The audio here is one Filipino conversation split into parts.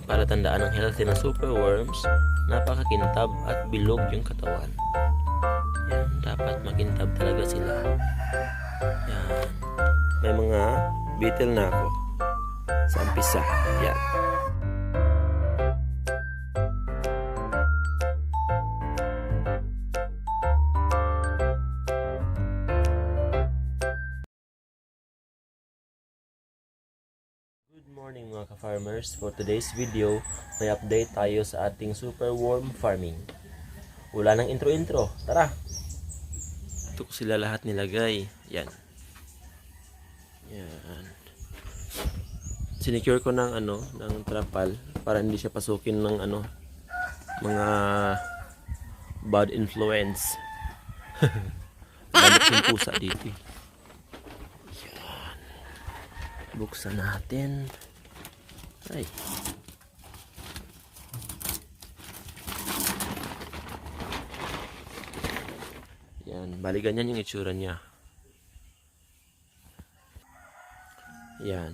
palatandaan ng healthy na superworms, napakakintab at bilog yung katawan. Yan, dapat makintab talaga sila. Yan. May mga beetle na ako sa umpisa. Yan. Good morning mga ka-farmers. For today's video, may update tayo sa ating superworm farming. Wala nang intro-intro. Tara! Ito ko sila lahat nilagay. Yan. Yan. Sinicure ko ng ng trapal para hindi siya pasukin ng mga bad influence. Balik yung pusa dito. Yan. Buksan natin. Ay. Yan, bali ganyan yung itsura niya. Yan.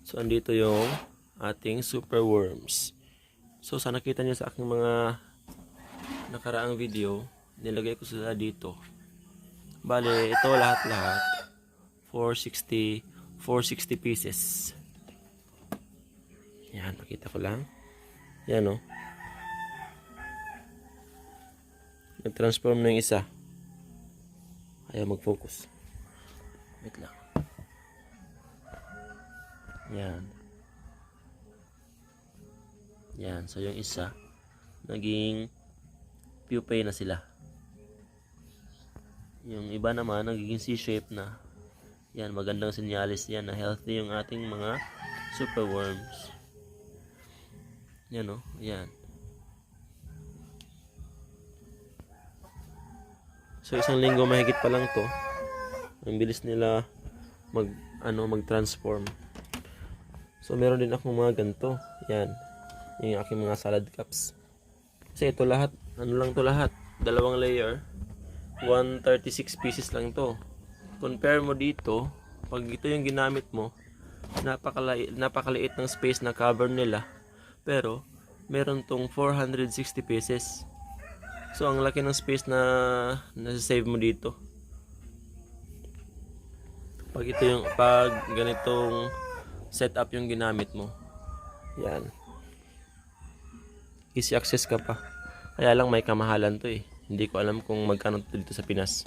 So, andito yung ating superworms. So, sa nakita niyo sa aking mga nakaraang video, nilagay ko sila dito. Bali, ito lahat-lahat 460 pieces. Yan, pakita ko lang. Yan, oh. Nag-transform na yung isa. Ayaw mag-focus. Wait lang. Yan. Yan. So, yung isa, naging pupae na sila. Yung iba naman, nagiging C-shape na. Yan, magandang sinyalis yan na healthy yung ating mga superworms. Yan, oh. Yan. So, isang linggo mahigit pa lang to. Ang bilis nila mag-transform. So, meron din akong mga ganito. Yan. Yung aking mga salad cups. Kasi ito lahat, lang to lahat. Dalawang layer. 136 pieces lang to. Compare mo dito, pag ito yung ginamit mo, napakaliit ng space na cover nila. Pero, meron tong 460 pieces. So, ang laki ng space na nasa-save mo dito. Pag ganitong setup yung ginamit mo. Yan. Easy access ka pa. Kaya lang may kamahalan to eh. Hindi ko alam kung magkano dito sa Pinas.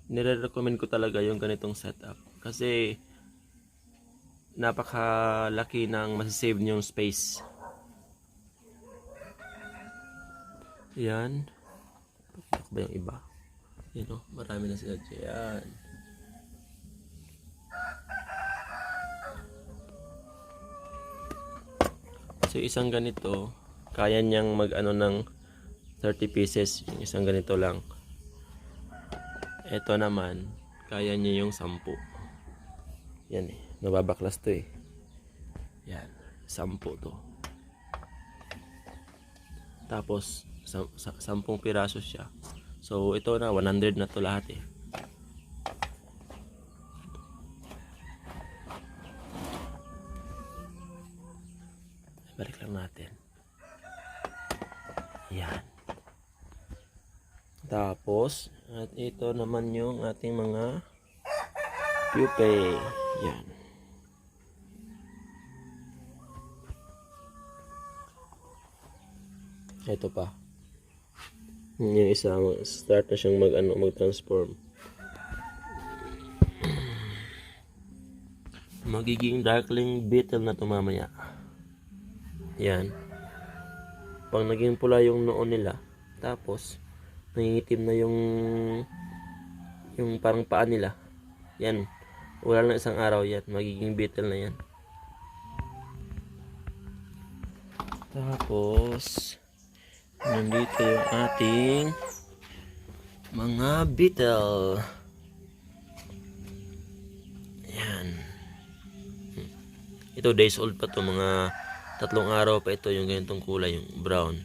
Nire-recommend ko talaga yung ganitong setup. Kasi napakalaki ng masasave niyong space. Yan. Pakita ko ba yung iba? Yan o. Marami na sila dyan. So, isang ganito, kaya niyang ng 30 pieces. Yung isang ganito lang. Ito naman, kaya niya yung 10. Yan eh. Nababaklas to eh. Yan. 10 to. Tapos, 10 piraso siya. So, ito na, 100 na to lahat eh. Balik lang natin. Yan. Tapos, at ito naman yung ating mga pupae. Yan. Ito pa. Yung isa, start na siyang mag-transform. Magiging darkling beetle na to mamaya. Yan. Pag naging pula yung noon nila, tapos nangingitim na yung parang paa nila. Yan. Wala na isang araw yan. Magiging beetle na yan. Tapos, nandito yung ating mga beetle. Yan. Ito days old pa to. Mga 3 araw pa ito yung ganitong kulay, yung brown.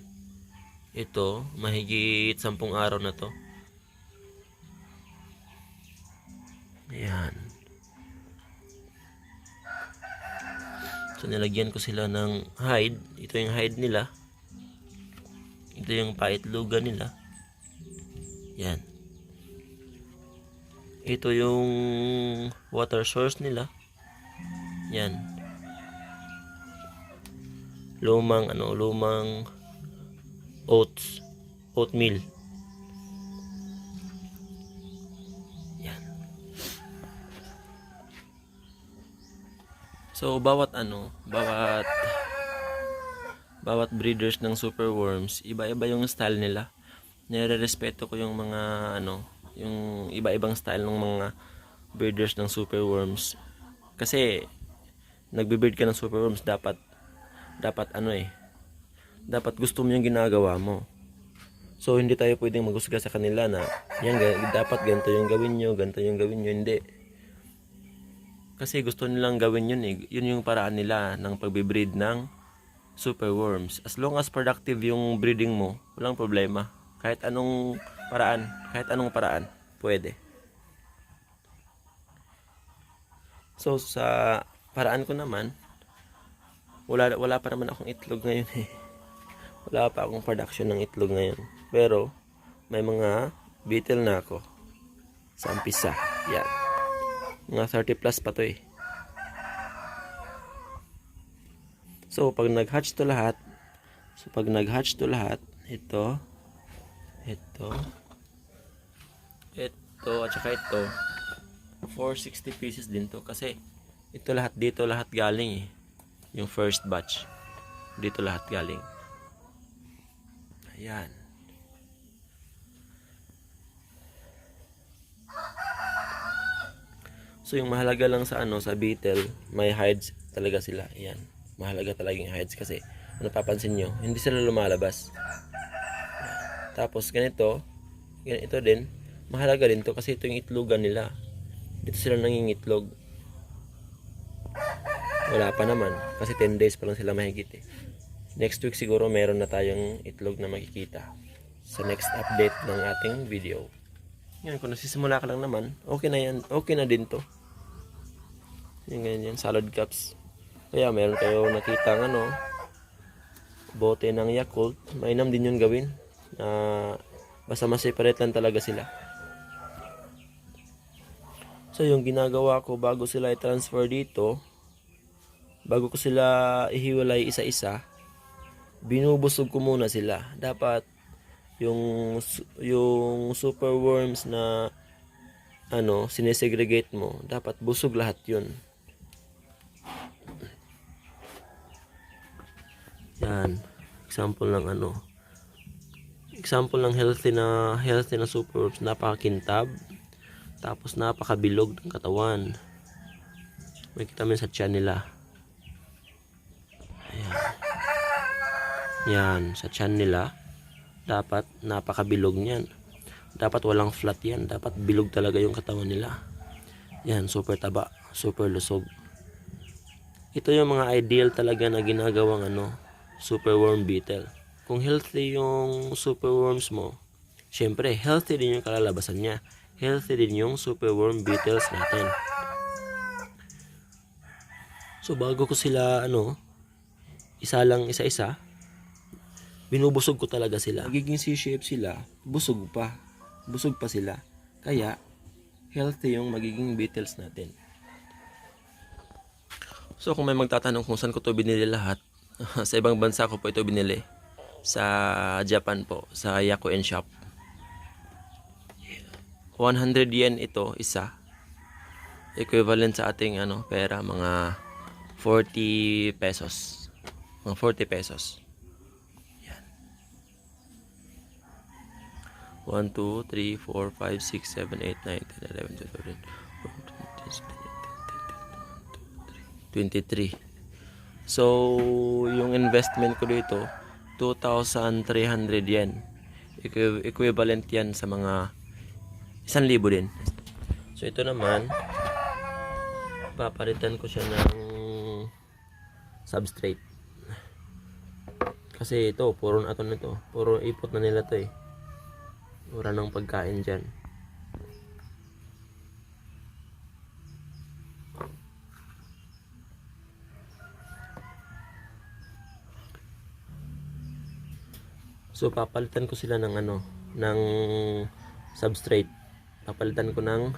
Ito, mahigit 10 araw na to. Ayan. So nilagyan ko sila ng hide. Ito yung hide nila. Ito yung paitlugan nila. Yan. Ito yung water source nila. Yan. Lumang oatmeal. Yan. So bawat breeders ng superworms, iba-iba yung style nila. Nire-respeto ko yung mga yung iba-ibang style ng mga breeders ng superworms. Kasi nagbe-breed ka ng superworms, dapat dapat gusto mo yung ginagawa mo. So hindi tayo pwedeng maghusga sa kanila na dapat ganito yung gawin nyo, hindi. Kasi gusto nilang gawin yun eh. Yun yung paraan nila ng pagbe-breed ng superworms. As long as productive yung breeding mo, walang problema. Kahit anong paraan, pwede. So sa paraan ko naman, wala pa naman akong itlog ngayon eh. Wala pa akong production ng itlog ngayon. Pero may mga beetle na ako sa umpisa. Yan. Mga 30 plus pa to eh. So pag nag-hatch to lahat, ito, at saka ito, 460 pieces din to. Kasi ito lahat galing eh. Yung first batch. Dito lahat galing. Ayan. So yung mahalaga lang sa beetle, may hides talaga sila. Ayan. Mahalaga talaga yung hides kasi napapansin nyo, hindi sila lumalabas. Tapos ganito din, mahalaga din to kasi ito yung itlogan nila. Dito sila nangingitlog. Wala pa naman kasi 10 days pa lang sila mahigit eh. Next week siguro meron na tayong itlog na makikita sa next update ng ating video. Yan, kung nagsisimula ka lang naman, okay na yan. Okay na din to. Yung ganyan, salad cups. Kaya meron kayo nakita bote ng Yakult. Mainam din yun gawin. Basta mas-separate lang talaga sila. So yung ginagawa ko bago sila i-transfer dito, bago ko sila ihiwalay isa-isa, binubusog ko muna sila. Dapat yung superworms na sinesegregate mo, dapat busog lahat yun. Yan, example ng healthy na superworms, napakakintab, tapos napakabilog ng katawan. May kita mo sa tiyan nila. Ayan. Yan, sa tiyan nila, dapat napakabilog niyan. Dapat walang flat yan, dapat bilog talaga yung katawan nila. Yan, super taba, super lusog. Ito yung mga ideal talaga na ginagawang superworm beetle. Kung healthy yung superworms mo, syempre healthy din yung kalalabasan niya. Healthy din yung superworm beetles natin. So bago ko sila isa-isa, binubusog ko talaga sila. Magiging C-shape sila, busog pa sila. Kaya healthy yung magiging beetles natin. So kung may magtatanong kung saan ko to binili lahat, sa ibang bansa ko po ito binili. Sa Japan po, sa Yakuen Shop. 100 yen ito isa. Equivalent sa ating pera, mga 40 pesos. Mga 40 pesos. Yan. 1, 2, 3, 4, 5, 6, 7, 8, 9, 10, 11, 12, 13, 23. So, yung investment ko dito, 2,300 yen. Equivalent yan sa mga 1,000 din. So, ito naman, papalitan ko siya ng substrate. Kasi ito, puro ipot na nila to eh. Wala nang pagkain dyan. So papalitan ko sila ng ano, ng substrate. Papalitan ko ng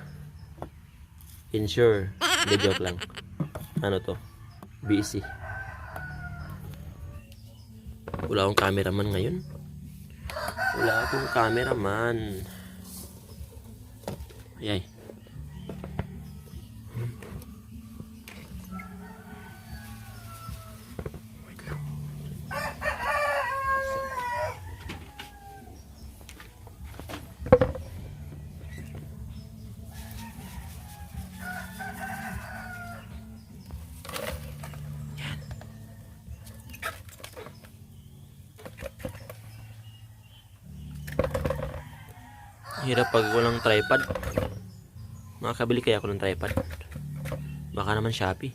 Ensure. Hindi, joke lang. Ano to? BC. Wala akong cameraman ngayon. Wala akong cameraman. Ayay. Hirap pag walang tripod. Makakabili kaya ako ng tripod? Baka naman Shopee.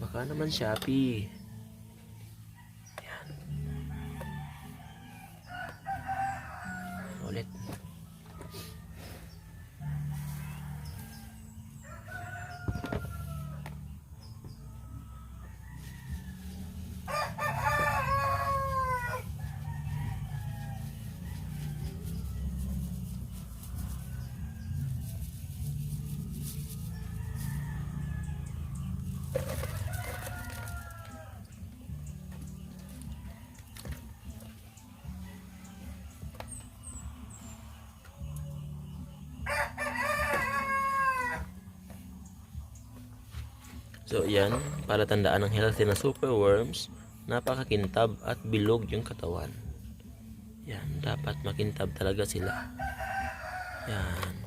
Baka naman Shopee. Yan. Ulit. So yan, para tandaan ng healthy na superworms, napakakintab at bilog yung katawan. Yan, dapat makintab talaga sila. Yan.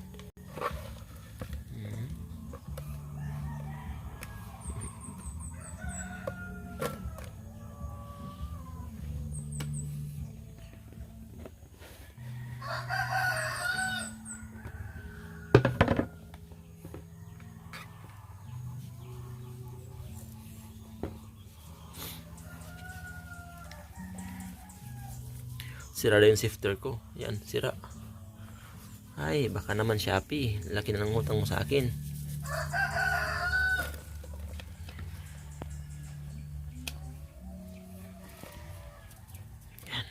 Sira na yung sifter ko. Yan, sira. Ay, baka naman Shopee. Laki na ng utang mo sa akin. Yan.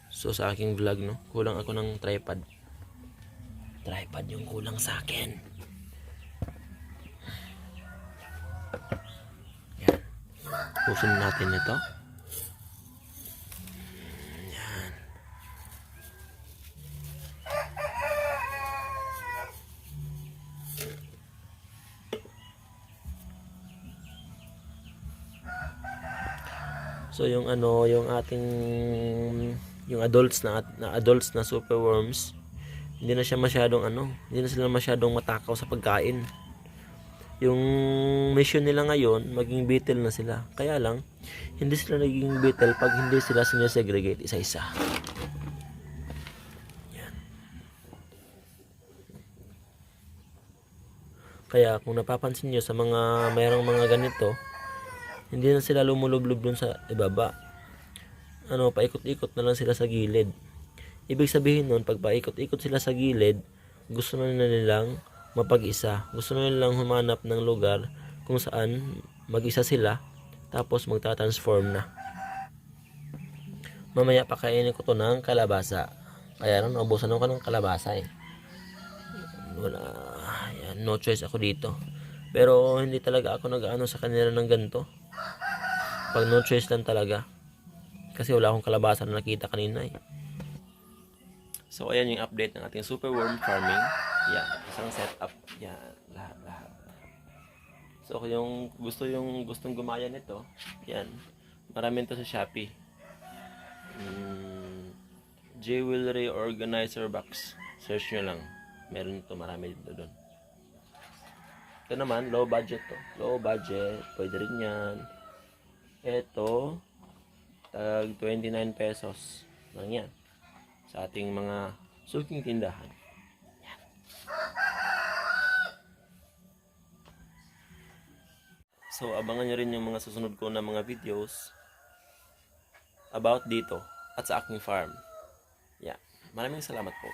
So sa aking vlog, no, kulang ako ng tripod. Tripod yung kulang sa akin. Yan. Pusin natin ito. So yung ano, yung ating yung adults na superworms, hindi na siya masyadong hindi na sila masyadong matakaw sa pagkain. Yung mission nila ngayon, maging beetle na sila. Kaya lang, hindi sila naging beetle pag hindi sila sinesegregate isa-isa. Yan. Kaya kung napapansin nyo sa mga mayroong mga ganito, hindi na sila lumulublob dun sa ibaba. Paikot-ikot na lang sila sa gilid. Ibig sabihin nun, pag paikot-ikot sila sa gilid, gusto na nilang mapag-isa. Gusto na nilang humanap ng lugar kung saan mag-isa sila, tapos magta-transform na. Mamaya pakainin ko to ng kalabasa. Kaya lang, naubusan ako ng kalabasa eh. Wala, yan, no choice ako dito. Pero hindi talaga ako nag-ano sa kanila ng ganito. Pag no choice lang talaga. Kasi wala akong kalabasa na nakita kanina eh. So ayan yung update ng ating superworm farming. Yan, isang setup. Yan, lahat. So kung yung gustong gumaya nito, yan. Marami to sa Shopee. Jewelry organizer box. Search nyo lang. Meron to, marami dito doon. Ito naman, low budget to. Low budget, pwede rin yan. Ito, tag 29 pesos lang yan. Sa ating mga suking tindahan. Yan. So, abangan nyo rin yung mga susunod ko na mga videos about dito at sa aking farm. Yan. Maraming salamat po.